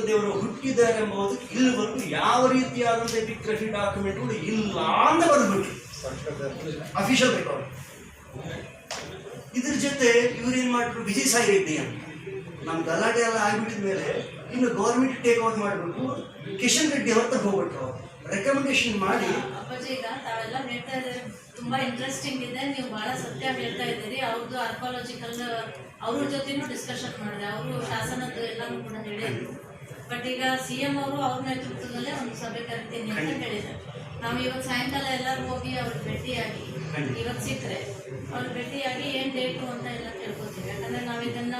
ದೇವರು ಹುಟ್ಟಿದ್ದಾರೆ ಎಂಬುದಕ್ಕೆ ಇಲ್ಲಿವರೆಗೂ ಯಾವ ರೀತಿಯಾದಂಥ ಎಪಿಗ್ರಫಿ ಡಾಕ್ಯುಮೆಂಟ್ಗಳು ಇಲ್ಲ ಅಂತ ಬರೆದ್ಬಿಟ್ರು ಅಫಿಷಿಯಲ್ ರೆಕಾರ್ಡ್. ಇದ್ರ ಜೊತೆ ಇವ್ರೇನು ಮಾಡಿದ್ರು, ವಿಜಯ್ ಸಾಯಿ ರೆಡ್ಡಿ ಅಂತ ನಮ್ಮ ಗಲಾಟೆ ಎಲ್ಲ ಆಗಿಬಿಟ್ಟಿದ ಮೇಲೆ ಇನ್ನು ಗೌರ್ಮೆಂಟ್ ಟೇಕ್ ಓವರ್ ಮಾಡಬೇಕು, ಕಿಶನ್ ರೆಡ್ಡಿ ಅವ್ರ ತಗ ಹೋಗ್ಬಿಟ್ರು. ರೆಕಮೆಂಡೇಶನ್ ಮಾಡಿ ಅಪ್ಪಾಜಿ ಈಗ ತಾವೆಲ್ಲ ಹೇಳ್ತಾ ಇದ್ದಾರೆ, ತುಂಬಾ ಇಂಟ್ರೆಸ್ಟಿಂಗ್ ಇದೆ, ನೀವು ಬಹಳ ಸತ್ಯ ಹೇಳ್ತಾ ಇದ್ದೀರಿ. ಅವ್ರದ್ದು ಆರ್ಕಾಲಜಿಕಲ್ ಅವ್ರ ಜೊತೆನೂ ಡಿಸ್ಕಷನ್ ಮಾಡಿದೆ, ಅವರು ಶಾಸನದ್ದು ಎಲ್ಲಾನು ಕೂಡ ಹೇಳಿದ್ರು. ಬಟ್ ಈಗ CM ಅವರು ಅವ್ರ ನೇತೃತ್ವದಲ್ಲೇ ಒಂದು ಸಭೆ ಕರಿತೀನಿ ಅಂತ ಹೇಳಿದ್ದಾರೆ. ನಾವು ಇವತ್ತು ಸಾಯಂಕಾಲ ಎಲ್ಲರೂ ಹೋಗಿ ಅವ್ರಿಗೆ ಭೇಟಿಯಾಗಿ, ಇವತ್ತು ಸಿಕ್ಕರೆ ಅವ್ರಿಗೆ ಭೇಟಿಯಾಗಿ ಏನು ಡೇಟು ಅಂತ ಎಲ್ಲ ಕೇಳ್ಕೊತೀವಿ. ಯಾಕಂದರೆ ನಾವು ಇದನ್ನ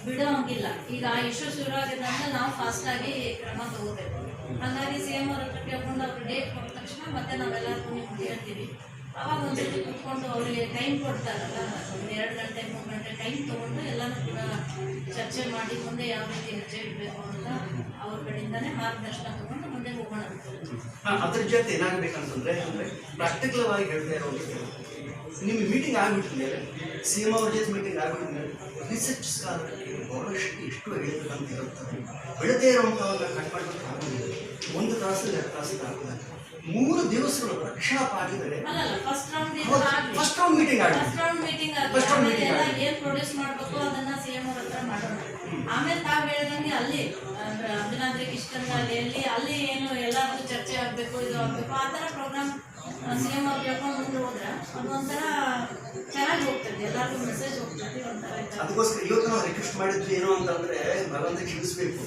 ಬಿಡೋ ಹಂಗಿಲ್ಲ. ಈಗ ಆ ಇಶ್ಯೂ ಶುರು ಆಗಿದೆ ಅಂತ ನಾವು ಫಾಸ್ಟಾಗಿ ಕ್ರಮ ತಗೋಬೇಕು. ಹಾಗಾಗಿ CM ಅವ್ರ ಹತ್ರ ಕೇಳ್ಕೊಂಡು ಅವ್ರಿಗೆ ಡೇಟ್ ಕೊಟ್ಟ ತಕ್ಷಣ ಮತ್ತೆ ನಾವೆಲ್ಲರಿಗೂ ನಿಮ್ಗೆ ಹೇಳ್ತೀವಿ. ಅವಾಗ ಒಂದ್ಸತಿ ಕೂತ್ಕೊಂಡು ಅವರಿಗೆ ಟೈಮ್ ಕೊಡ್ತಾರಲ್ಲ, ಒಂದು 2 ಗಂಟೆ 3 ಗಂಟೆ ಟೈಮ್ ತೊಗೊಂಡು ಎಲ್ಲನೂ ಕೂಡ ಚರ್ಚೆ ಮಾಡಿ ಮುಂದೆ ಯಾವ ರೀತಿ ಹೆಜ್ಜೆ ಇಡಬೇಕು ಅಂತ ಅವ್ರ ಕಡೆಯಿಂದನೇ ಮಾರ್ಗದರ್ಶನ ತಗೊಂಡು ಮುಂದೆ ಹೋಗೋಣ. ಅದ್ರ ಜೊತೆ ಏನಾಗಬೇಕಂತಂದ್ರೆ ಪ್ರಾಕ್ಟಿಕಲ್ ಆಗಿ ಹೇಳ್ತಾ ಇರೋದು, ನಿಮಗೆ ಮೀಟಿಂಗ್ ಆಗಿಬಿಟ್ಟ ಮೇಲೆ CM ಅವ್ರ ಜೊತೆ ಮೀಟಿಂಗ್ ಆಗಿಬಿಟ್ಟ ಮೇಲೆ ರಿಸರ್ಚ್ ಸ್ಕಾಲರ್ಗೆ ಬಹಳಷ್ಟು ಎಷ್ಟು ಹೇಳಿದಂತ ಇರುತ್ತದೆ. ಬೆಳದೇ ಇರುವಂಥವಾಗ ಕಟ್ ಮಾಡಬೇಕು ಆಗೋದಿಲ್ಲ. 1 ತಾಸು 2 ತಾಸು ಆಗೋದಿಲ್ಲ. 3 ದಿವಸಗಳು ರಕ್ಷಣಾ ಪಾಠದಲ್ಲಿ ಫಸ್ಟ್ ರೌಂಡ್ ಮೀಟಿಂಗ್ ಏನ್ ಪ್ರೊಡ್ಯೂಸ್ ಮಾಡ್ಬೇಕು ಅದನ್ನ CM ಅವ್ರ ಹತ್ರ ಮಾಡೋಣ. ಆಮೇಲೆ ತಾವ್ ಹೇಳಿದಂಗೆ ಅಲ್ಲಿ ಅಭಿನಾದ್ರಿ ಕಿಷ್ಕಂದಲ್ಲಿ ಅಲ್ಲಿ ಏನು ಎಲ್ಲಾದ್ರೂ ಚರ್ಚೆ ಆಗ್ಬೇಕು, ಇದು ಆಗ್ಬೇಕು, ಆ ತರ ಪ್ರೋಗ್ರಾಮ್ CM ಅವ್ರು ಕೇಳ್ಕೊಂಡು ಮುಂದೆ ಹೋದ್ರೆ ಅದೊಂಥರ ಚೆನ್ನಾಗಿ ಹೋಗ್ತದೆ, ಎಲ್ಲರಿಗೂ ಮೆಸೇಜ್ ಹೋಗ್ತದೆ ಒಂಥರ. ಅದಕ್ಕೋಸ್ಕರ ಇವತ್ತು ನಾವು ರಿಕ್ವೆಸ್ಟ್ ಮಾಡಿದ್ದು ಏನು ಅಂತಂದ್ರೆ, ಭಗವಂತ ಕ್ಷಮಿಸಬೇಕು,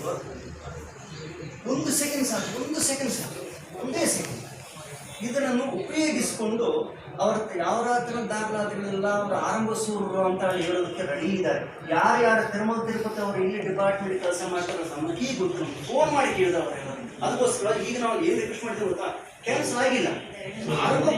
1 ಸೆಕೆಂಡ್ ಸಾಕು, 1 ಸೆಕೆಂಡ್ ಸಾಕು, 1 ಸೆಕೆಂಡ್ ಇದನ್ನು ಉಪಯೋಗಿಸಿಕೊಂಡು ಅವ್ರ ಯಾವ ಥರ ದಾಖಲಾತಿಗಳೆಲ್ಲ ಅವರು ಆರಂಭಿಸುವರು ಅಂತ ಹೇಳೋದಕ್ಕೆ ರೆಡಿ ಇದ್ದಾರೆ. ಯಾರ್ಯಾರು ತಿರುಪತಿ ಅವರು ಇಲ್ಲಿ ಡಿಪಾರ್ಟ್ಮೆಂಟ್ ಕೆಲಸ ಮಾಡ್ತಾರೆ ನಮಗೆ ಗೊತ್ತು, ಫೋನ್ ಮಾಡಿ ಕೇಳಿದವರು. ಅದಕ್ಕೋಸ್ಕರ ಈಗ ನಾವು ಏನು ರಿಕ್ವೆಸ್ಟ್ ಮಾಡ್ತೀವಿ ಗೊತ್ತಾ, ಕೆಲಸ ಆಗಿಲ್ಲ, ಆರಂಭ